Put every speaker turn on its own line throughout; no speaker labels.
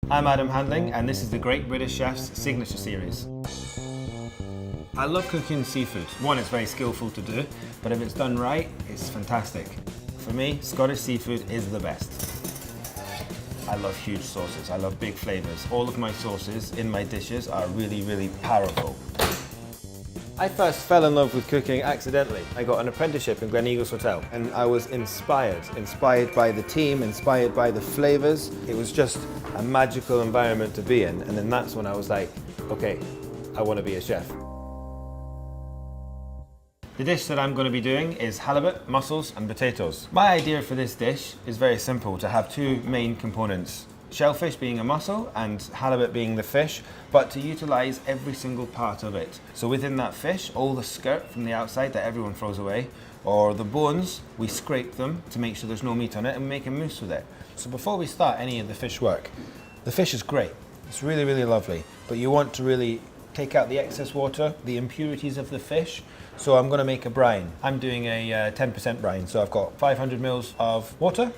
I'm Adam Handling, and this is the Great British Chef's Signature Series. I love cooking seafood. One, it's very skillful to do, but if it's done right, it's fantastic. For me, Scottish seafood is the best. I love huge sauces. I love big flavours. All of my sauces in my dishes are really, really powerful. I first fell in love with cooking accidentally. I got an apprenticeship in Gleneagles Hotel and I was inspired by the team, inspired by the flavours. It was just a magical environment to be in, and then that's when I was like, okay, I want to be a chef. The dish that I'm going to be doing is halibut, mussels and potatoes. My idea for this dish is very simple, to have two main components. Shellfish being a mussel and halibut being the fish, but to utilise every single part of it. So within that fish, all the skirt from the outside that everyone throws away, or the bones, we scrape them to make sure there's no meat on it and make a mousse with it. So before we start any of the fish work, the fish is great. It's really, really lovely, but you want to really take out the excess water, the impurities of the fish. So I'm going to make a brine. I'm doing a 10% brine, so I've got 500 mils of water,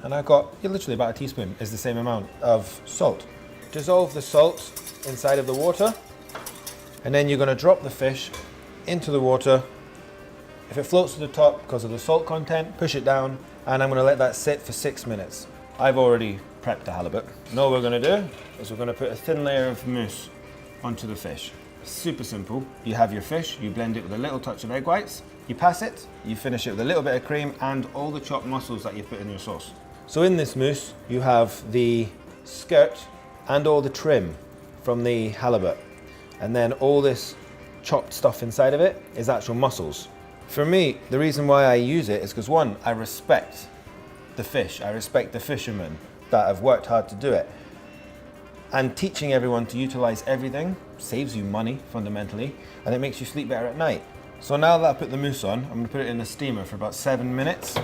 and I've got literally about a teaspoon is the same amount of salt. Dissolve the salt inside of the water, and then you're going to drop the fish into the water. If it floats to the top because of the salt content, push it down, and I'm going to let that sit for 6 minutes. I've already prepped the halibut. Now what we're going to do is we're going to put a thin layer of mousse onto the fish. Super simple. You have your fish, you blend it with a little touch of egg whites, you pass it, you finish it with a little bit of cream and all the chopped mussels that you put in your sauce. So in this mousse, you have the skirt and all the trim from the halibut. And then all this chopped stuff inside of it is actual mussels. For me, the reason why I use it is because, one, I respect the fish. I respect the fishermen that have worked hard to do it. And teaching everyone to utilize everything saves you money, fundamentally, and it makes you sleep better at night. So now that I put the mousse on, I'm going to put it in the steamer for about 7 minutes.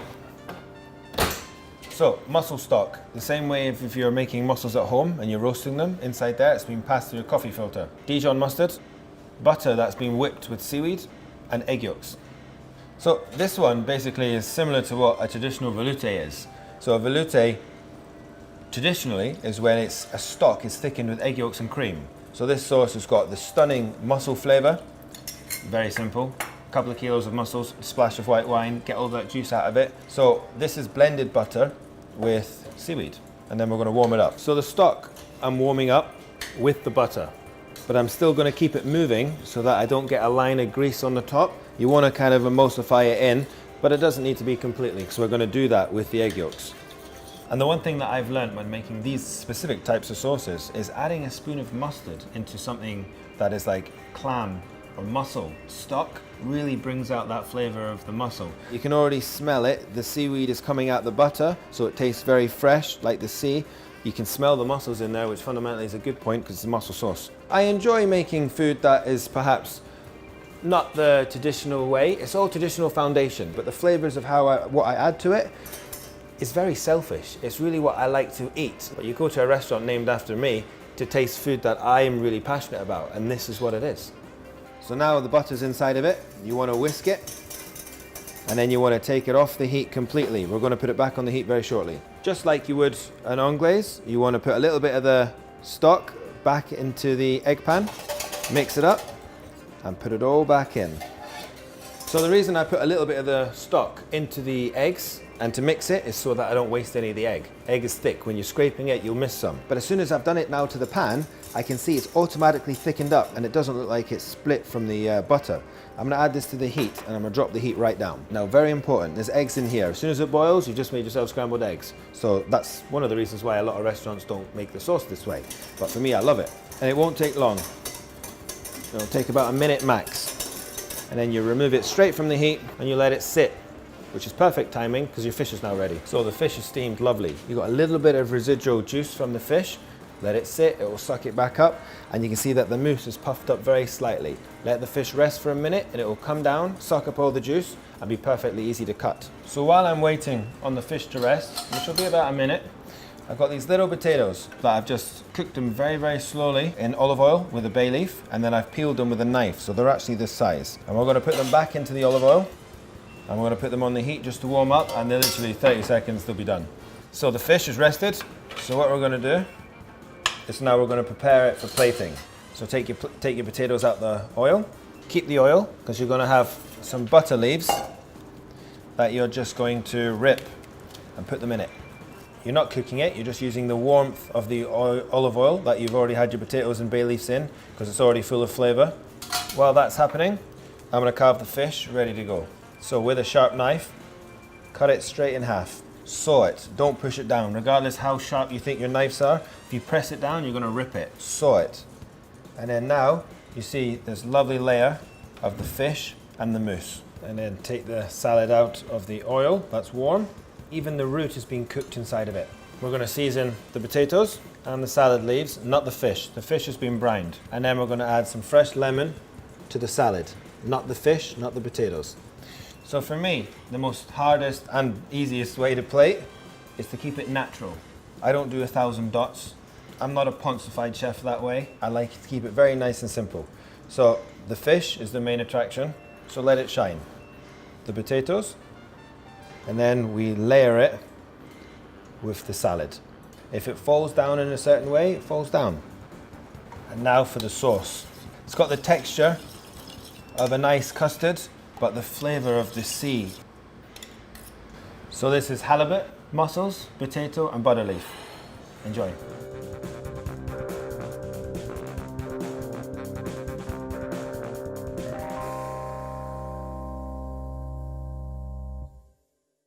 So, mussel stock, the same way if you're making mussels at home and you're roasting them, inside there it's been passed through a coffee filter. Dijon mustard, butter that's been whipped with seaweed, and egg yolks. So this one basically is similar to what a traditional velouté is. So a velouté traditionally is when it's a stock is thickened with egg yolks and cream. So this sauce has got the stunning mussel flavour, very simple. A couple of kilos of mussels, a splash of white wine, get all that juice out of it. So this is blended butter with seaweed, and then we're going to warm it up. So the stock I'm warming up with the butter, but I'm still going to keep it moving so that I don't get a line of grease on the top. You want to kind of emulsify it in, but it doesn't need to be completely, so we're going to do that with the egg yolks. And the one thing that I've learned when making these specific types of sauces is adding a spoon of mustard into something that is like clam or mussel stock really brings out that flavor of the mussel. You can already smell it. The seaweed is coming out the butter, so it tastes very fresh, like the sea. You can smell the mussels in there, which fundamentally is a good point because it's a mussel sauce. I enjoy making food that is perhaps not the traditional way. It's all traditional foundation, but the flavors of what I add to it is very selfish. It's really what I like to eat. But you go to a restaurant named after me to taste food that I am really passionate about, and this is what it is. So now the butter's inside of it, you want to whisk it, and then you want to take it off the heat completely. We're going to put it back on the heat very shortly. Just like you would an anglaise, you want to put a little bit of the stock back into the egg pan, mix it up, and put it all back in. So the reason I put a little bit of the stock into the eggs and to mix it is so that I don't waste any of the egg. Egg is thick. When you're scraping it, you'll miss some. But as soon as I've done it now to the pan, I can see it's automatically thickened up and it doesn't look like it's split from the butter. I'm gonna add this to the heat and I'm gonna drop the heat right down. Now, very important, there's eggs in here. As soon as it boils, you just made yourself scrambled eggs. So that's one of the reasons why a lot of restaurants don't make the sauce this way. But for me, I love it. And it won't take long. It'll take about a minute max. And then you remove it straight from the heat and you let it sit, which is perfect timing because your fish is now ready. So the fish is steamed lovely. You've got a little bit of residual juice from the fish. Let it sit, it will suck it back up, and you can see that the mousse is puffed up very slightly. Let the fish rest for a minute and it will come down, suck up all the juice, and be perfectly easy to cut. So while I'm waiting on the fish to rest, which will be about a minute, I've got these little potatoes that I've just cooked them very, very slowly in olive oil with a bay leaf, and then I've peeled them with a knife, so they're actually this size. And we're going to put them back into the olive oil, and we're going to put them on the heat just to warm up, and they're literally 30 seconds, they'll be done. So the fish is rested, so what we're going to do is now we're going to prepare it for plating. So take your potatoes out the oil. Keep the oil because you're going to have some butter leaves that you're just going to rip and put them in it. You're not cooking it, you're just using the warmth of the olive oil that you've already had your potatoes and bay leaves in because it's already full of flavour. While that's happening, I'm going to carve the fish ready to go. So with a sharp knife, cut it straight in half. Saw it, don't push it down. Regardless how sharp you think your knives are, if you press it down, you're going to rip it. Saw it. And then now, you see this lovely layer of the fish and the mousse. And then take the salad out of the oil, that's warm. Even the root is being cooked inside of it. We're going to season the potatoes and the salad leaves, not the fish. The fish has been brined. And then we're going to add some fresh lemon to the salad. Not the fish, not the potatoes. So for me, the most hardest and easiest way to plate is to keep it natural. I don't do 1,000 dots. I'm not a ponzified chef that way. I like to keep it very nice and simple. So the fish is the main attraction, so let it shine. The potatoes, and then we layer it with the salad. If it falls down in a certain way, it falls down. And now for the sauce. It's got the texture of a nice custard, but the flavour of the sea. So this is halibut, mussels, potato and butter leaf. Enjoy.